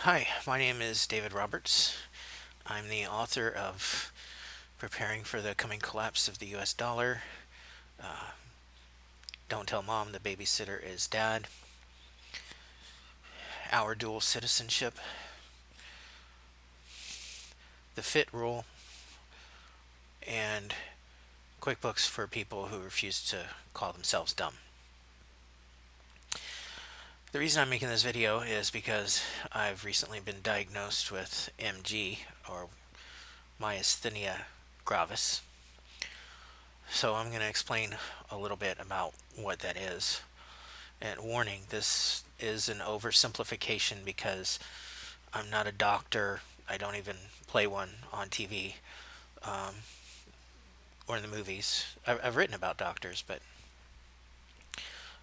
Hi, my name is David Roberts. I'm the author of Preparing for the Coming Collapse of the US Dollar. Don't Tell Mom the Babysitter is Dad. Our Dual Citizenship. The Fit Rule. And QuickBooks for people who refuse to call themselves dumb. The reason I'm making this video is because I've recently been diagnosed with MG, or myasthenia gravis. So I'm going to explain a little bit about what that is. And warning, this is an oversimplification because I'm not a doctor. I don't even play one on TV or in the movies. I've written about doctors, but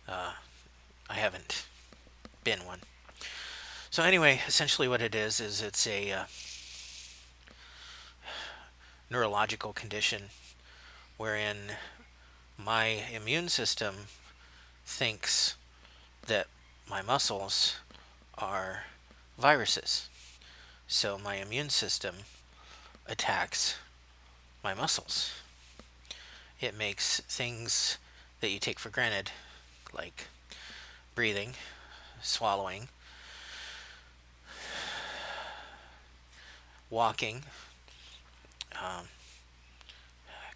I haven't been one. So anyway, essentially what it is it's a neurological condition wherein my immune system thinks that my muscles are viruses. So my immune system attacks my muscles. It makes things that you take for granted, like breathing, swallowing, walking,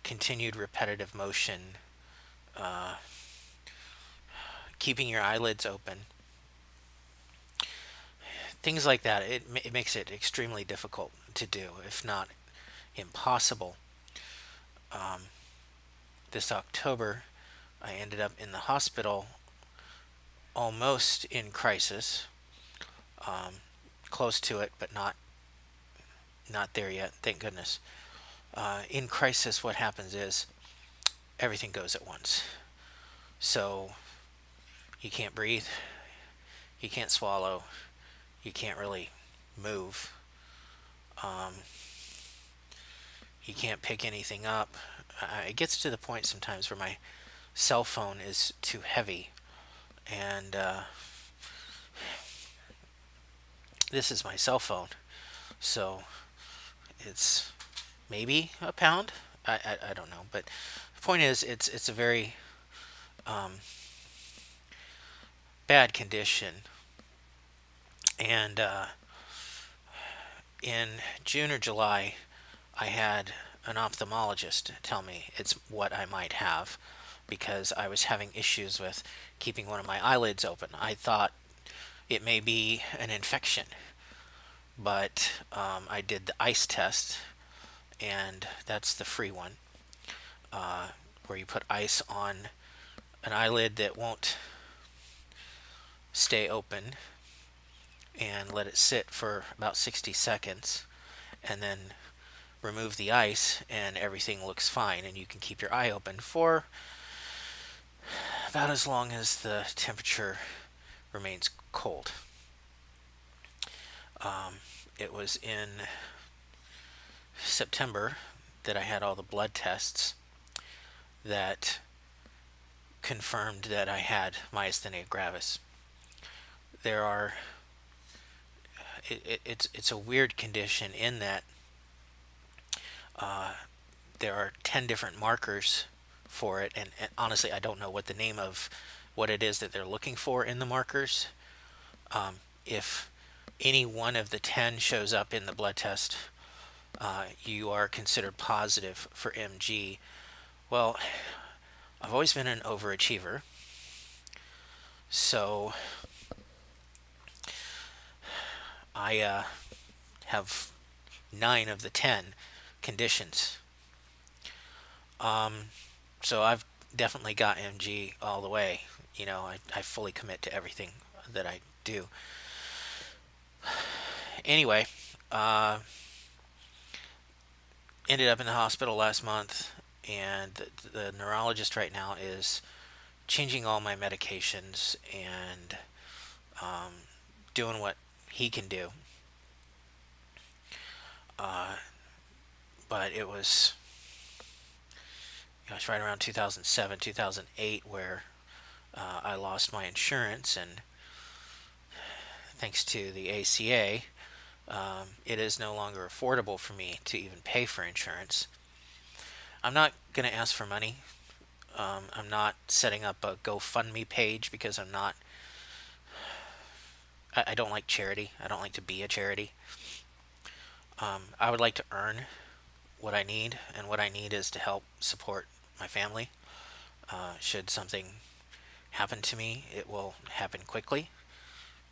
continued repetitive motion, keeping your eyelids open, things like that. It makes it extremely difficult to do, if not impossible. This October, I ended up in the hospital almost in crisis, close to it, but not there yet, thank goodness. In crisis, what happens is everything goes at once. So you can't breathe, you can't swallow, you can't really move, you can't pick anything up. It gets to the point sometimes where my cell phone is too heavy, and this is my cell phone, so it's maybe a pound. I don't know, but the point is, it's a very bad condition, and in June or July, I had an ophthalmologist tell me it's what I might have because I was having issues with keeping one of my eyelids open. I thought it may be an infection, but I did the ice test, and that's the free one, where you put ice on an eyelid that won't stay open and let it sit for about 60 seconds, and then remove the ice and everything looks fine, and you can keep your eye open for about as long as the temperature remains cold. It was in September that I had all the blood tests that confirmed that I had myasthenia gravis. There are it's a weird condition in that there are 10 different markers for it, and honestly I don't know what the name of what it is that they're looking for in the markers. If any one of the 10 shows up in the blood test, you are considered positive for MG. Well, I've always been an overachiever, so I have 9 of the 10 conditions. So I've definitely got MG all the way. I fully commit to everything that I do. Anyway, ended up in the hospital last month, and the neurologist right now is changing all my medications and doing what he can do. But it was, gosh, right around 2007, 2008, where I lost my insurance, and thanks to the ACA, It is no longer affordable for me to even pay for insurance. I'm not going to ask for money. I'm not setting up a GoFundMe page because I don't like charity. I don't like to be a charity. I would like to earn what I need, and what I need is to help support my family. Should something happen to me, it will happen quickly,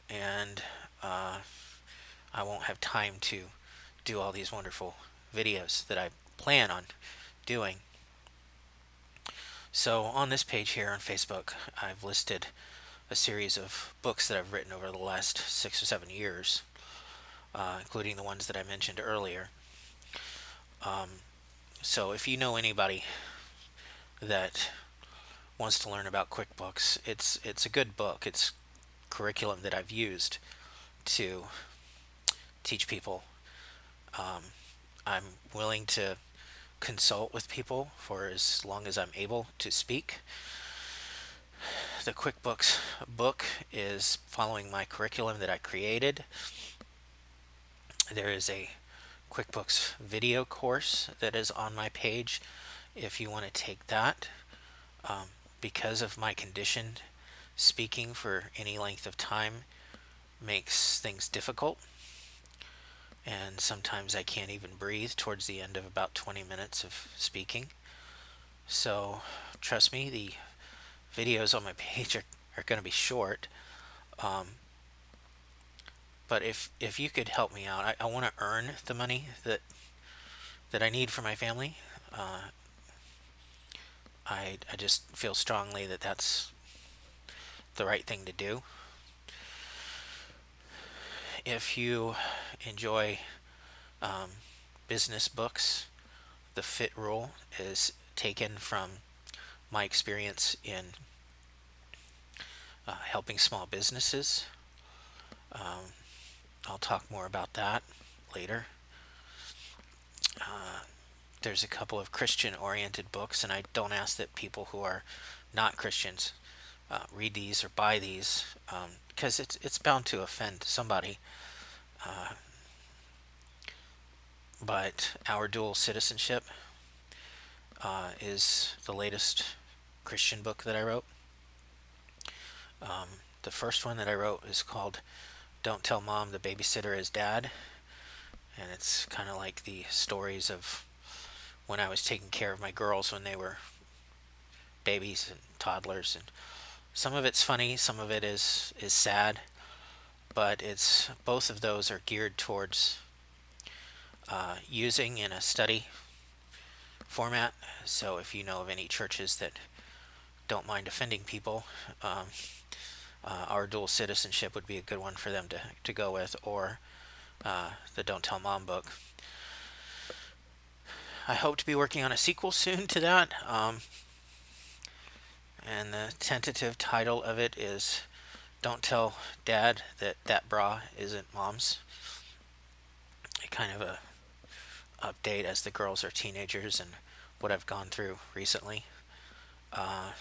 and I won't have time to do all these wonderful videos that I plan on doing. So on this page here on Facebook, I've listed a series of books that I've written over the last 6 or 7 years, including the ones that I mentioned earlier. So if you know anybody that wants to learn about QuickBooks, it's a good book. It's curriculum that I've used to teach people. I'm willing to consult with people for as long as I'm able to speak. The QuickBooks book is following my curriculum that I created. There is a QuickBooks video course that is on my page if you want to take that. Because of my condition, speaking for any length of time makes things difficult, and sometimes I can't even breathe towards the end of about 20 minutes of speaking. So trust me, the videos on my page are going to be short. But if you could help me out, I want to earn the money that I need for my family. I just feel strongly that that's the right thing to do. If you enjoy business books, the Fit Rule is taken from my experience in helping small businesses. I'll talk more about that later. There's a couple of Christian-oriented books, and I don't ask that people who are not Christians read these or buy these, because it's bound to offend somebody. But Our Dual Citizenship is the latest Christian book that I wrote. The first one that I wrote is called Don't Tell Mom the Babysitter is Dad, and it's kind of like the stories of when I was taking care of my girls when they were babies and toddlers, and some of it's funny, some of it is sad, but it's both of those are geared towards using in a study format. So if you know of any churches that don't mind offending people, Our Dual Citizenship would be a good one for them to go with, or the Don't Tell Mom book. I hope to be working on a sequel soon to that, and the tentative title of it is Don't Tell Dad that bra isn't mom's. Kind of a update as the girls are teenagers and what I've gone through recently. I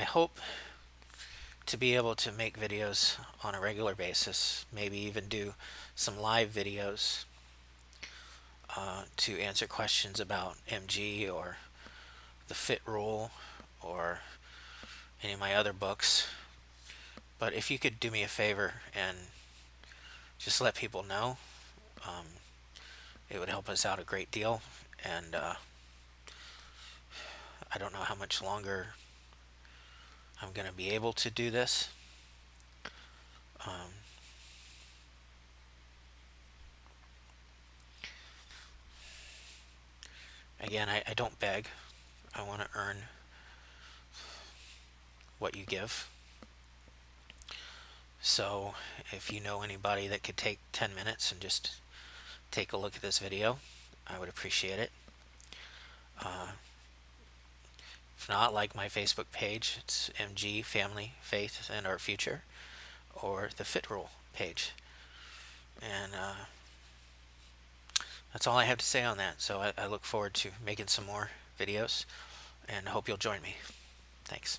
hope to be able to make videos on a regular basis, maybe even do some live videos to answer questions about MG or the Fit Rule or any of my other books. But if you could do me a favor and just let people know, it would help us out a great deal. And I don't know how much longer I'm going to be able to do this. Again, I don't beg. I want to earn what you give. So if you know anybody that could take 10 minutes and just take a look at this video, I would appreciate it. If not, like my Facebook page, it's MG Family, Faith, and Our Future, or the Fit Rule page. And that's all I have to say on that. So I look forward to making some more videos, and hope you'll join me. Thanks.